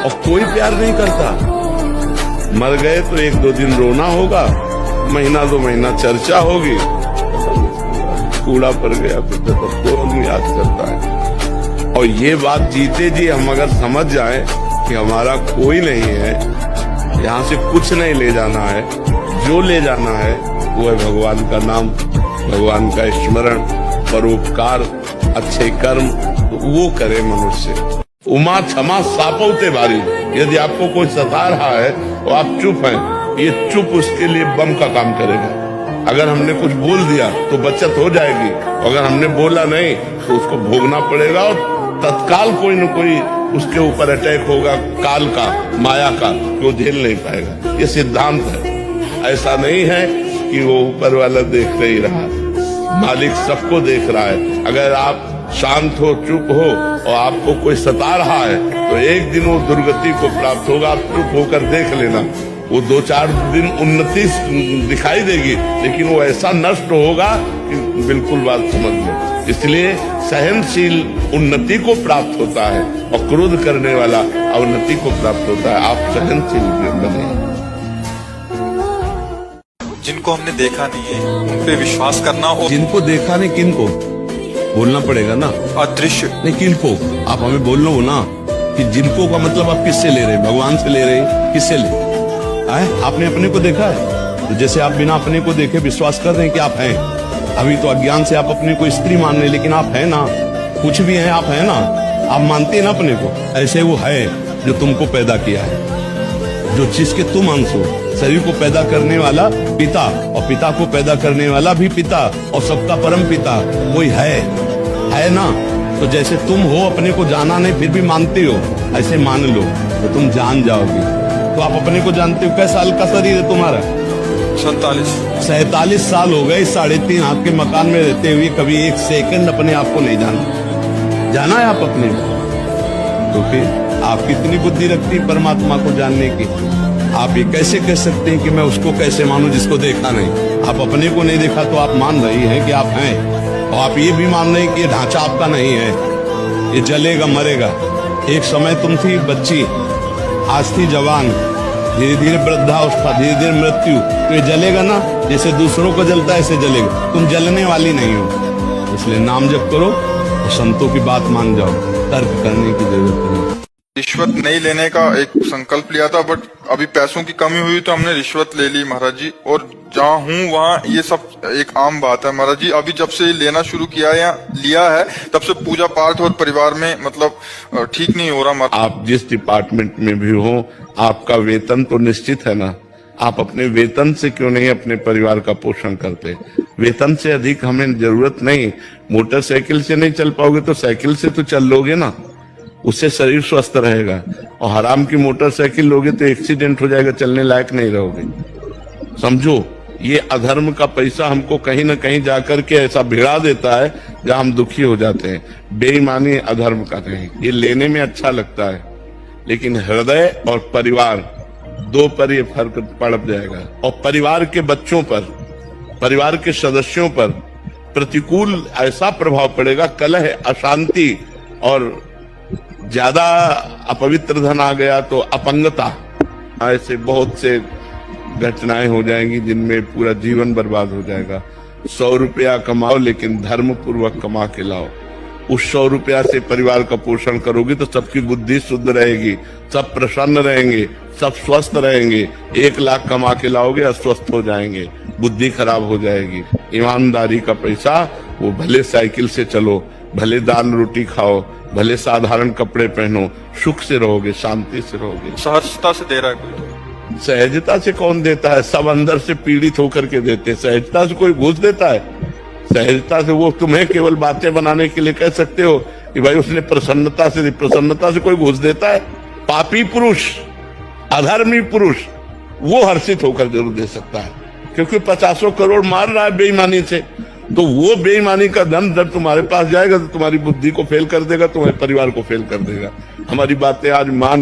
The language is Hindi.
और कोई प्यार नहीं करता। मर गए तो 1-2 दिन रोना होगा, महीना 2 महीना चर्चा होगी, कूड़ा पड़ गया तो कौन याद करता है। और ये बात जीते जी हम अगर समझ जाए कि हमारा कोई नहीं है, यहाँ से कुछ नहीं ले जाना है, जो ले जाना है वो है भगवान का नाम, भगवान का स्मरण, परोपकार, अच्छे कर्म, वो करे मनुष्य। उमा क्षमा सापौते भारी। यदि आपको कोई सता रहा है और आप चुप हैं, ये चुप उसके लिए बम का काम करेगा। अगर हमने कुछ बोल दिया तो बचत हो जाएगी, अगर हमने बोला नहीं तो उसको भोगना पड़ेगा और तत्काल कोई न कोई उसके ऊपर अटैक होगा, काल का, माया का, वो झेल नहीं पाएगा। ये सिद्धांत है। ऐसा नहीं है कि वो ऊपर वाला देख नहीं रहा, मालिक सबको देख रहा है। अगर आप शांत हो, चुप हो और आपको कोई सता रहा है तो एक दिन वो दुर्गति को प्राप्त होगा। आप चुप होकर देख लेना, वो 2-4 दिन उन्नति दिखाई देगी, लेकिन वो ऐसा नष्ट होगा कि बिल्कुल बात समझ लो। इसलिए सहनशील उन्नति को प्राप्त होता है और क्रोध करने वाला अवनति को प्राप्त होता है। आप सहनशील बने। जिनको हमने देखा नहीं है उन पे विश्वास करना, और जिनको देखा नहीं किनको बोलना पड़ेगा ना, अदृश्य नहीं किनको। आप हमें बोल लो ना कि जिनको का मतलब आप किससे ले रहे हैं, भगवान से ले रहे हैं, किससे ले आए? आपने अपने को देखा है? तो जैसे आप बिना अपने को देखे विश्वास कर रहे हैं कि आप हैं। अभी तो अज्ञान से आप अपने को स्त्री मान रहे, लेकिन आप हैं ना, कुछ भी हैं, आप हैं ना, आप मानते हैं ना अपने को। ऐसे वो है जो तुमको पैदा किया है, जो चीज के तुम अंश हो। शरीर को पैदा करने वाला पिता, और पिता को पैदा करने वाला भी पिता, और सबका परम पिता कोई है ना। तो जैसे तुम हो, अपने को जाना नहीं फिर भी मानते हो, ऐसे मान लो तो तुम जान जाओगे। तो आप अपने को जानते हो। कैसा साल का शरीर है तुम्हारा? 47 साल हो गए 3.5 हाथ के मकान में रहते हुए कभी 1 सेकंड अपने आप को नहीं जाना है आप अपने को। तो फिर आप कितनी बुद्धि रखती परमात्मा को जानने की? आप ये कैसे कह सकते हैं कि मैं उसको कैसे मानूं जिसको देखा नहीं? आप अपने को नहीं देखा तो आप मान रही हैं कि आप हैं, और आप ये भी मान रहे हैं कि ये ढांचा आपका नहीं है, ये जलेगा मरेगा। एक समय तुम थी बच्ची, आज थी जवान, धीरे धीरे वृद्धावस्था, धीरे धीरे मृत्यु, तो ये जलेगा ना। जैसे दूसरों को जलता है ऐसे जलेगा। तुम जलने वाली नहीं हो। इसलिए नाम जप करो और संतों की बात मान जाओ, तर्क करने की जरूरत नहीं। रिश्वत नहीं लेने का एक संकल्प लिया था, बट अभी पैसों की कमी हुई तो हमने रिश्वत ले ली महाराज जी। और जहाँ हूँ वहाँ ये सब एक आम बात है महाराज जी। अभी जब से लेना शुरू किया या लिया है तब से पूजा पाठ और परिवार में मतलब ठीक नहीं हो रहा। आप जिस डिपार्टमेंट में भी हो, आपका वेतन तो निश्चित है ना। आप अपने वेतन से क्यों नहीं अपने परिवार का पोषण करते? वेतन से अधिक हमें जरूरत नहीं। मोटरसाइकिल से नहीं चल पाओगे तो साइकिल से तो चल लोगे ना, उससे शरीर स्वस्थ रहेगा। और हराम की मोटरसाइकिल लोगे तो एक्सीडेंट हो जाएगा, चलने लायक नहीं रहोगे। समझो, ये अधर्म का पैसा हमको कहीं न कहीं जाकर के ऐसा भिड़ा देता है जहां हम दुखी हो जाते हैं। बेईमानी अधर्म का नहीं, ये लेने में अच्छा लगता है, लेकिन हृदय और परिवार 2 पर ये फर्क पड़ जाएगा। और परिवार के बच्चों पर, परिवार के सदस्यों पर प्रतिकूल ऐसा प्रभाव पड़ेगा, कलह, अशांति, और ज्यादा अपवित्र धन आ गया तो अपंगता, ऐसे बहुत से घटनाएं हो जाएंगी जिनमें पूरा जीवन बर्बाद हो जाएगा। 100 रुपया कमाओ लेकिन धर्म पूर्वक कमा के लाओ। उस 100 रुपया से परिवार का पोषण करोगे तो सबकी बुद्धि शुद्ध रहेगी, सब प्रसन्न रहेंगे, सब स्वस्थ रहेंगे। 1 लाख कमा के लाओगे, अस्वस्थ हो जाएंगे, बुद्धि खराब हो जाएगी। ईमानदारी का पैसा, वो भले साइकिल से चलो, भले दाल रोटी खाओ, भले साधारण कपड़े पहनो, सुख से रहोगे, शांति से रहोगे। सहजता से दे रहा है कोई? सहजता से कौन देता है? सब अंदर से पीड़ित होकर के देते हैं। सहजता से कोई घूस देता है? सहजता से वो तुम्हें केवल बातें बनाने के लिए कह सकते हो कि भाई उसने प्रसन्नता से दी। प्रसन्नता से कोई घूस देता है? पापी पुरुष, अधर्मी पुरुष, वो हर्षित होकर जरूर दे सकता है, क्योंकि 50 करोड़ मार रहा है बेईमानी से। तो वो बेईमानी का धन जब तुम्हारे पास जाएगा तो तुम्हारी बुद्धि को फेल कर देगा, तुम्हारे परिवार को फेल कर देगा। हमारी बातें आज मान